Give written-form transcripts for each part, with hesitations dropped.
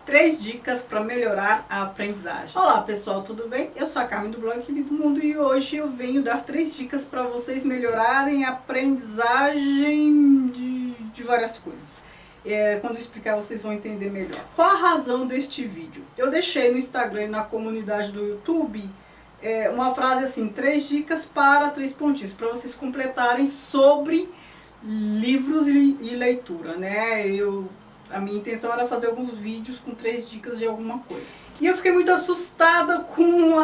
3 dicas para melhorar a aprendizagem. Olá pessoal, tudo bem? Eu sou a Carmen do blog Vida do Mundo e hoje eu venho dar 3 dicas para vocês melhorarem a aprendizagem de várias coisas. Quando eu explicar vocês vão entender melhor. Qual a razão deste vídeo? Eu deixei no Instagram e na comunidade do YouTube uma frase assim, 3 dicas para 3 pontinhos, para vocês completarem sobre livros e leitura, né? A minha intenção era fazer alguns vídeos com 3 dicas de alguma coisa. E eu fiquei muito assustada com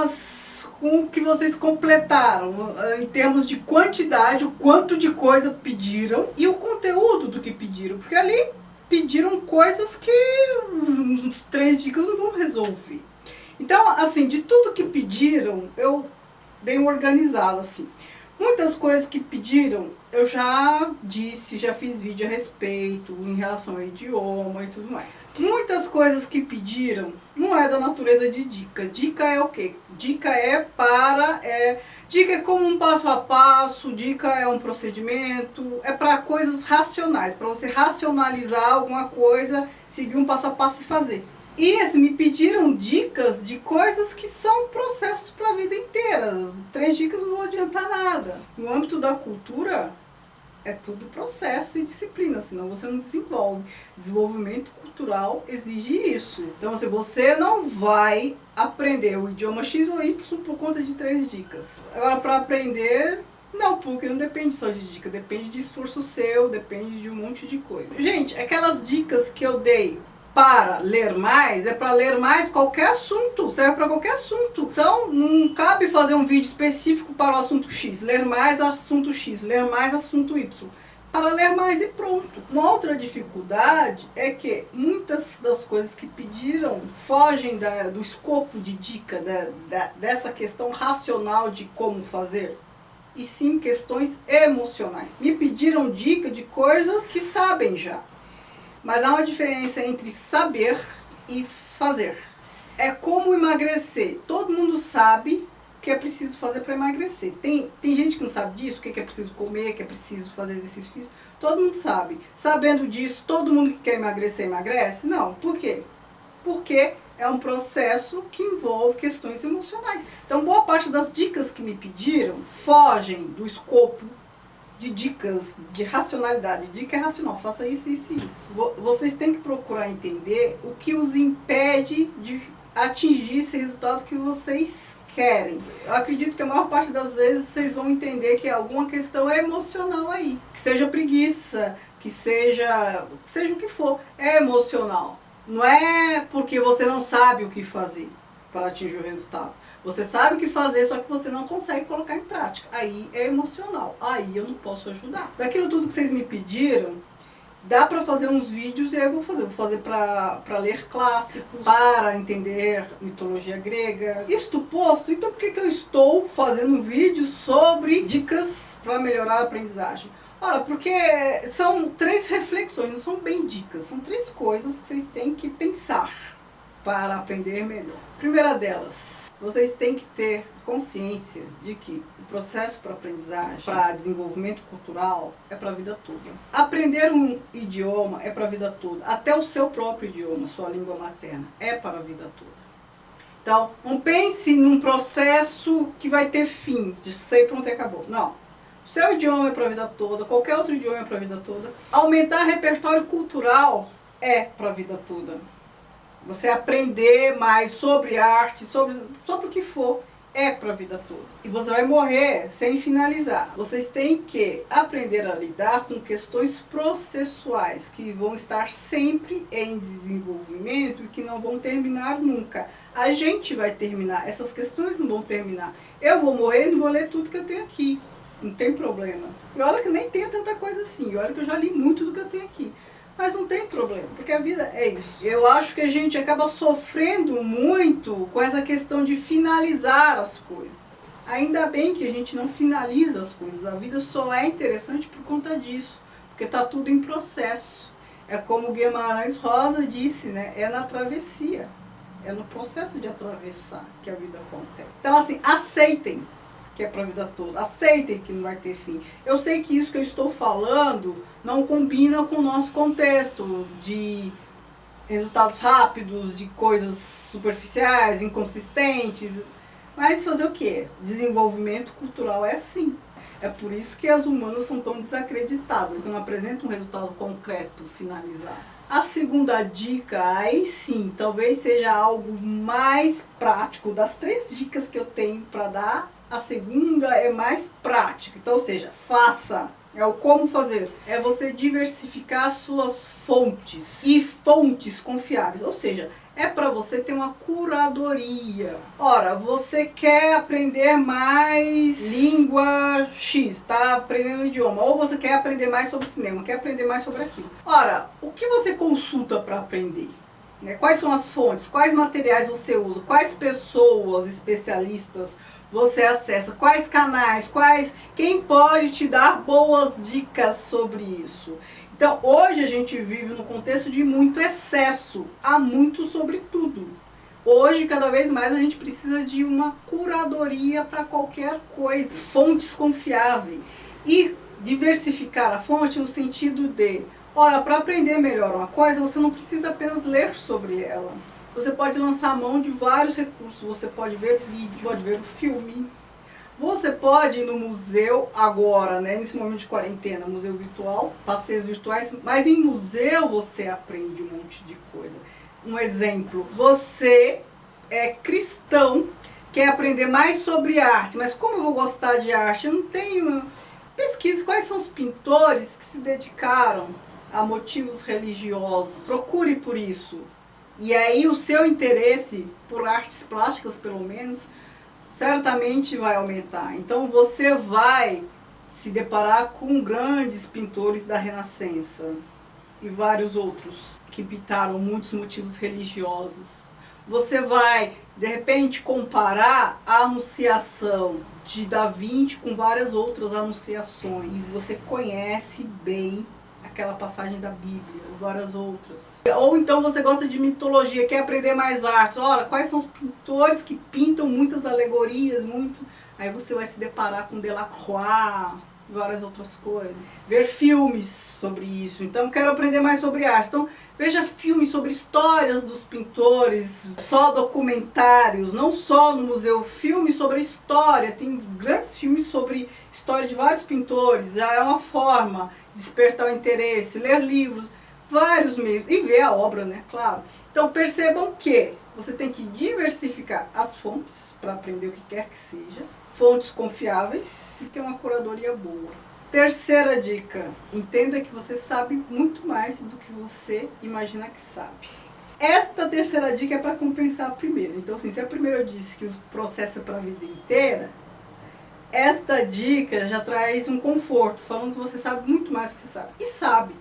o que vocês completaram, em termos de quantidade, o quanto de coisa pediram e o conteúdo do que pediram, porque ali pediram coisas que os 3 dicas não vão resolver. Então, assim, de tudo que pediram, eu dei um organizado, assim. Muitas coisas que pediram, eu já disse, já fiz vídeo a respeito, em relação ao idioma e tudo mais. Muitas coisas que pediram, não é da natureza de dica. Dica é o quê? Dica dica é como um passo a passo, dica é um procedimento, é para coisas racionais, para você racionalizar alguma coisa, seguir um passo a passo e fazer. E assim, me pediram dicas de coisas que são processos para a vida inteira. 3 dicas não vão adiantar nada. No âmbito da cultura, é tudo processo e disciplina, senão você não desenvolve. Desenvolvimento cultural exige isso. Então, assim, você não vai aprender o idioma X ou Y por conta de 3 dicas. Agora, para aprender... não, porque não depende só de dica, depende de esforço seu, depende de um monte de coisa. Gente, aquelas dicas que eu dei para ler mais, é para ler mais qualquer assunto, serve para qualquer assunto. Então, não cabe fazer um vídeo específico para o assunto X, ler mais assunto X, ler mais assunto Y. Para ler mais e pronto. Uma outra dificuldade é que muitas das coisas que pediram fogem do escopo de dica, dessa questão racional de como fazer, e sim questões emocionais. Me pediram dica de coisas que sabem já. Mas há uma diferença entre saber e fazer. É como emagrecer. Todo mundo sabe o que é preciso fazer para emagrecer. Tem gente que não sabe disso, o que é preciso comer, o que é preciso fazer exercício físico. Todo mundo sabe. Sabendo disso, todo mundo que quer emagrecer, emagrece? Não. Por quê? Porque é um processo que envolve questões emocionais. Então, boa parte das dicas que me pediram fogem do escopo de dicas de racionalidade. Dica é racional, faça isso, isso e isso. Vocês têm que procurar entender o que os impede de atingir esse resultado que vocês querem. Eu acredito que a maior parte das vezes vocês vão entender que é alguma questão emocional aí. Que seja preguiça, que seja o que for, é emocional. Não é porque você não sabe o que fazer para atingir o resultado. Você sabe o que fazer, só que você não consegue colocar em prática. Aí é emocional. Aí eu não posso ajudar. Daquilo tudo que vocês me pediram, dá para fazer uns vídeos e aí eu vou fazer. Vou fazer para ler clássicos, para entender mitologia grega. Isto posto, então por que eu estou fazendo vídeos sobre dicas para melhorar a aprendizagem? Ora, porque são 3 reflexões, não são bem dicas. São 3 coisas que vocês têm que pensar para aprender melhor. Primeira delas, vocês têm que ter consciência de que o processo para aprendizagem, para desenvolvimento cultural, é para a vida toda. Aprender um idioma é para a vida toda. Até o seu próprio idioma, sua língua materna, é para a vida toda. Então, não pense num processo que vai ter fim, de sei, pronto e acabou. Não. O seu idioma é para a vida toda, qualquer outro idioma é para a vida toda. Aumentar repertório cultural é para a vida toda. Você aprender mais sobre arte, sobre o que for, é para a vida toda. E você vai morrer sem finalizar. Vocês têm que aprender a lidar com questões processuais, que vão estar sempre em desenvolvimento e que não vão terminar nunca. A gente vai terminar, essas questões não vão terminar. Eu vou morrer e não vou ler tudo que eu tenho aqui. Não tem problema. E olha que nem tenho tanta coisa assim. E olha que eu já li muito do que eu tenho aqui. Mas não tem problema, porque a vida é isso. Eu acho que a gente acaba sofrendo muito com essa questão de finalizar as coisas. Ainda bem que a gente não finaliza as coisas. A vida só é interessante por conta disso, porque está tudo em processo. É como Guimarães Rosa disse, né? É na travessia. É no processo de atravessar que a vida acontece. Então, assim, aceitem que é para a vida toda. Aceitem que não vai ter fim. Eu sei que isso que eu estou falando não combina com o nosso contexto de resultados rápidos de coisas superficiais, inconsistentes. Mas fazer o quê? Desenvolvimento cultural é assim. É por isso que as humanas são tão desacreditadas, não apresentam um resultado concreto, finalizado. A segunda dica, aí sim, talvez seja algo mais prático. Das 3 dicas que eu tenho para dar, a segunda é mais prática. Então, ou seja, faça. É o como fazer. É você diversificar suas fontes. E fontes confiáveis. Ou seja, é para você ter uma curadoria. Ora, você quer aprender mais língua X, tá aprendendo um idioma. Ou você quer aprender mais sobre cinema, quer aprender mais sobre aquilo. Ora, o que você consulta para aprender? Quais são as fontes? Quais materiais você usa? Quais pessoas especialistas você acessa? Quais canais? Quem pode te dar boas dicas sobre isso? Então, hoje a gente vive no contexto de muito excesso. Há muito sobre tudo. Hoje, cada vez mais, a gente precisa de uma curadoria para qualquer coisa. Fontes confiáveis. E diversificar a fonte no sentido de... Ora, para aprender melhor uma coisa, você não precisa apenas ler sobre ela. Você pode lançar a mão de vários recursos. Você pode ver vídeo, pode ver o filme. Você pode ir no museu agora, né, nesse momento de quarentena, museu virtual, passeios virtuais, mas em museu você aprende um monte de coisa. Um exemplo, você é cristão, quer aprender mais sobre arte, mas como eu vou gostar de arte? Eu não tenho... Pesquise quais são os pintores que se dedicaram a motivos religiosos. Procure por isso. E aí o seu interesse por artes plásticas, pelo menos, certamente vai aumentar. Então você vai se deparar com grandes pintores da Renascença e vários outros que pintaram muitos motivos religiosos. Você vai, de repente, comparar a Anunciação de Da Vinci com várias outras anunciações. E você conhece bem aquela passagem da Bíblia, várias outras. Ou então você gosta de mitologia, quer aprender mais artes. Ora, quais são os pintores que pintam muitas alegorias, Aí você vai se deparar com Delacroix, várias outras coisas. Ver filmes sobre isso. Então, quero aprender mais sobre arte. Então, veja filmes sobre histórias dos pintores, só documentários, não só no museu, filmes sobre história. Tem grandes filmes sobre história de vários pintores. Já é uma forma de despertar o interesse, ler livros, vários meios. E ver a obra, né? Claro. Então, percebam que você tem que diversificar as fontes para aprender o que quer que seja. Fontes confiáveis e ter uma curadoria boa. Terceira dica, entenda que você sabe muito mais do que você imagina que sabe. Esta terceira dica é para compensar a primeira. Então, assim, se a primeira eu disse que o processo é para a vida inteira, esta dica já traz um conforto, falando que você sabe muito mais do que você sabe. E sabe.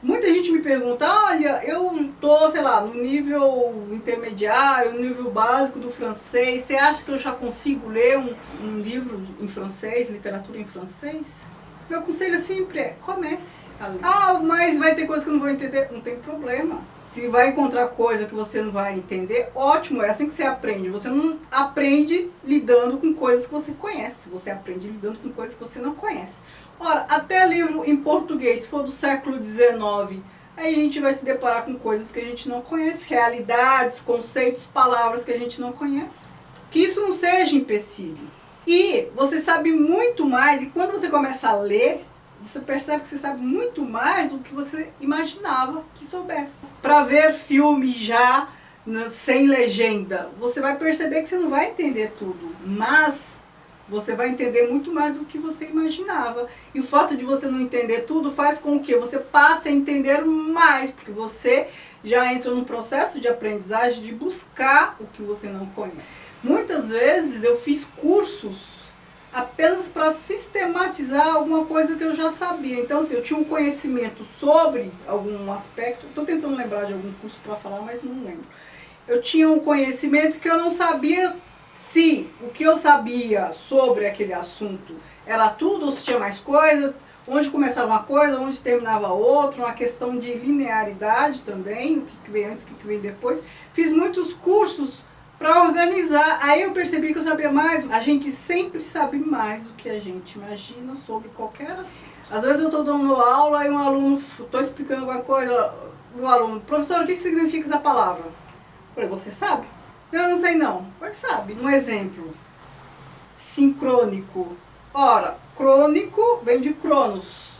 Muita gente me pergunta, olha, eu estou, sei lá, no nível intermediário, no nível básico do francês, você acha que eu já consigo ler um livro em francês, literatura em francês? Meu conselho sempre é, comece a ler. Ah, mas vai ter coisa que eu não vou entender? Não tem problema. Se vai encontrar coisa que você não vai entender, ótimo, é assim que você aprende. Você não aprende lidando com coisas que você conhece, você aprende lidando com coisas que você não conhece. Ora, até livro em português, se for do século XIX, aí a gente vai se deparar com coisas que a gente não conhece, realidades, conceitos, palavras que a gente não conhece. Que isso não seja empecilho. E você sabe muito mais, e quando você começa a ler, você percebe que você sabe muito mais do que você imaginava que soubesse. Para ver filme já sem legenda, você vai perceber que você não vai entender tudo, mas você vai entender muito mais do que você imaginava. E o fato de você não entender tudo faz com que você passe a entender mais, porque você já entra num processo de aprendizagem de buscar o que você não conhece. Muitas vezes eu fiz cursos apenas para sistematizar alguma coisa que eu já sabia. Então, assim, eu tinha um conhecimento sobre algum aspecto, estou tentando lembrar de algum curso para falar, mas não lembro. Eu tinha um conhecimento que eu não sabia se o que eu sabia sobre aquele assunto era tudo ou se tinha mais coisas, onde começava uma coisa, onde terminava outra, uma questão de linearidade também, o que vem antes, o que vem depois. Fiz muitos cursos para organizar, aí eu percebi que eu sabia mais. A gente sempre sabe mais do que a gente imagina sobre qualquer assunto. Às vezes eu estou dando aula e um aluno, estou explicando alguma coisa, o aluno, professor, o que significa essa palavra? Eu falei, você sabe? Eu não sei não. Você sabe. Um exemplo. Sincrônico. Ora, crônico vem de cronos.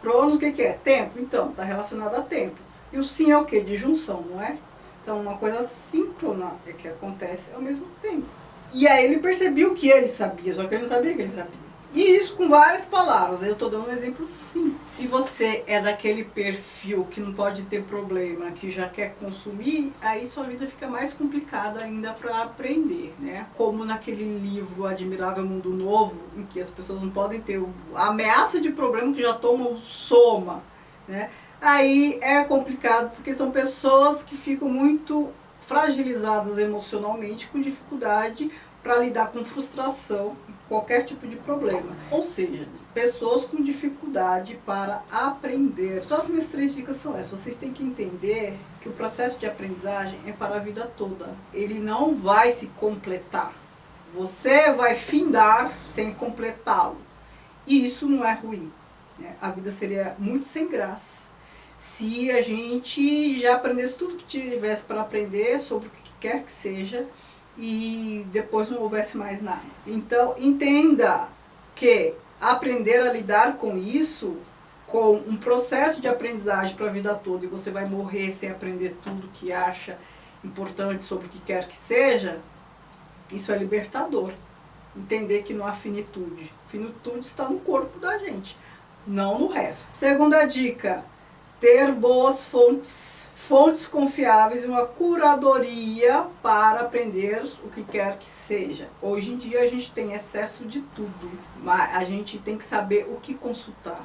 Cronos o que é? Tempo. Então, está relacionado a tempo. E o sim é o quê? De junção, não é? Então, uma coisa síncrona é que acontece ao mesmo tempo. E aí ele percebeu que ele sabia, só que ele não sabia que ele sabia. E isso com várias palavras. Eu estou dando um exemplo sim. Se você é daquele perfil que não pode ter problema, que já quer consumir, aí sua vida fica mais complicada ainda para aprender, né? Como naquele livro Admirável Mundo Novo, em que as pessoas não podem ter a ameaça de problema que já tomam soma, né? Aí é complicado porque são pessoas que ficam muito fragilizadas emocionalmente, com dificuldade para lidar com frustração, qualquer tipo de problema. Ou seja, pessoas com dificuldade para aprender. Então as minhas 3 dicas são essas. Vocês têm que entender que o processo de aprendizagem é para a vida toda. Ele não vai se completar. Você vai findar sem completá-lo. E isso não é ruim, né? A vida seria muito sem graça se a gente já aprendesse tudo que tivesse para aprender sobre o que quer que seja e depois não houvesse mais nada. Então, entenda que aprender a lidar com isso, com um processo de aprendizagem para a vida toda, e você vai morrer sem aprender tudo que acha importante sobre o que quer que seja, isso é libertador. Entender que não há finitude. Finitude está no corpo da gente, não no resto. Segunda dica, ter boas fontes confiáveis e uma curadoria para aprender o que quer que seja. Hoje em dia a gente tem excesso de tudo, mas a gente tem que saber o que consultar,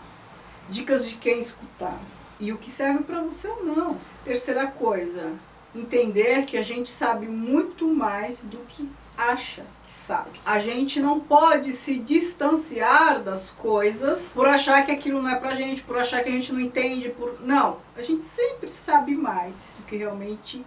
dicas de quem escutar e o que serve para você ou não. Terceira coisa, entender que a gente sabe muito mais do que acha que sabe. A gente não pode se distanciar das coisas por achar que aquilo não é pra gente, por achar que a gente não entende, não, a gente sempre sabe mais do que realmente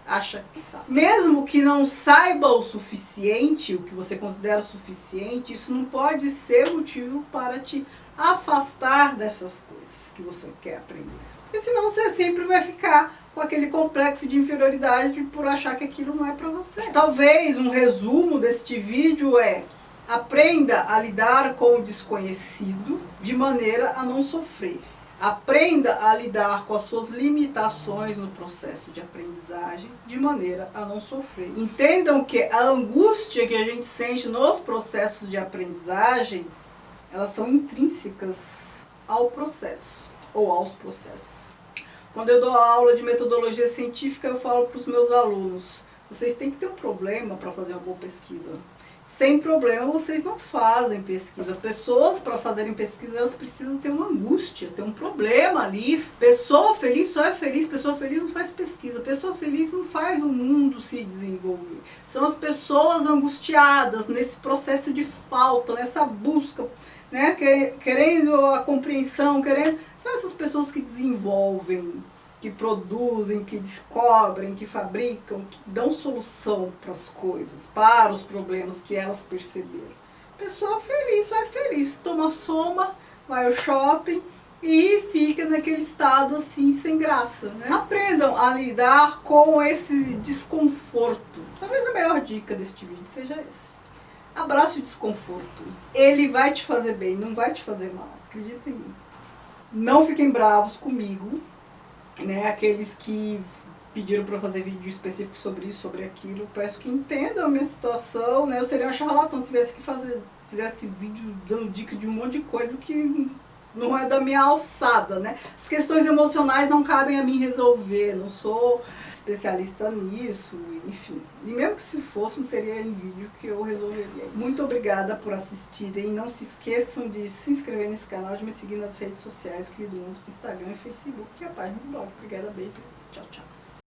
acha que sabe. Mesmo que não saiba o suficiente, o que você considera suficiente, isso não pode ser motivo para te afastar dessas coisas que você quer aprender. Porque senão você sempre vai ficar com aquele complexo de inferioridade por achar que aquilo não é para você. Talvez um resumo deste vídeo é: aprenda a lidar com o desconhecido de maneira a não sofrer. Aprenda a lidar com as suas limitações no processo de aprendizagem de maneira a não sofrer. Entendam que a angústia que a gente sente nos processos de aprendizagem, elas são intrínsecas ao processo ou aos processos. Quando eu dou aula de metodologia científica, eu falo para os meus alunos: vocês têm que ter um problema para fazer uma boa pesquisa. Sem problema, vocês não fazem pesquisa. As pessoas, para fazerem pesquisa, elas precisam ter uma angústia, ter um problema ali. Pessoa feliz só é feliz, pessoa feliz não faz pesquisa. Pessoa feliz não faz o mundo se desenvolver. São as pessoas angustiadas nesse processo de falta, nessa busca, né, querendo a compreensão, são essas pessoas que desenvolvem, que produzem, que descobrem, que fabricam, que dão solução para as coisas, para os problemas que elas perceberam. Pessoa feliz só é feliz, toma soma, vai ao shopping e fica naquele estado assim, sem graça, né? Aprendam a lidar com esse desconforto. Talvez a melhor dica deste vídeo seja essa. Abrace o desconforto. Ele vai te fazer bem, não vai te fazer mal. Acredita em mim. Não fiquem bravos comigo, né? Aqueles que pediram para fazer vídeo específico sobre isso, sobre aquilo. Peço que entendam a minha situação, né? Eu seria uma charlatã se tivesse que fizesse vídeo dando dica de um monte de coisa que não é da minha alçada, né? As questões emocionais não cabem a mim resolver. Não sou especialista nisso, enfim. E mesmo que se fosse, não seria em vídeo que eu resolveria isso. Muito obrigada por assistirem. Não se esqueçam de se inscrever nesse canal, de me seguir nas redes sociais, Querido Mundo, Instagram e Facebook, e a página do blog. Obrigada, beijo, tchau, tchau.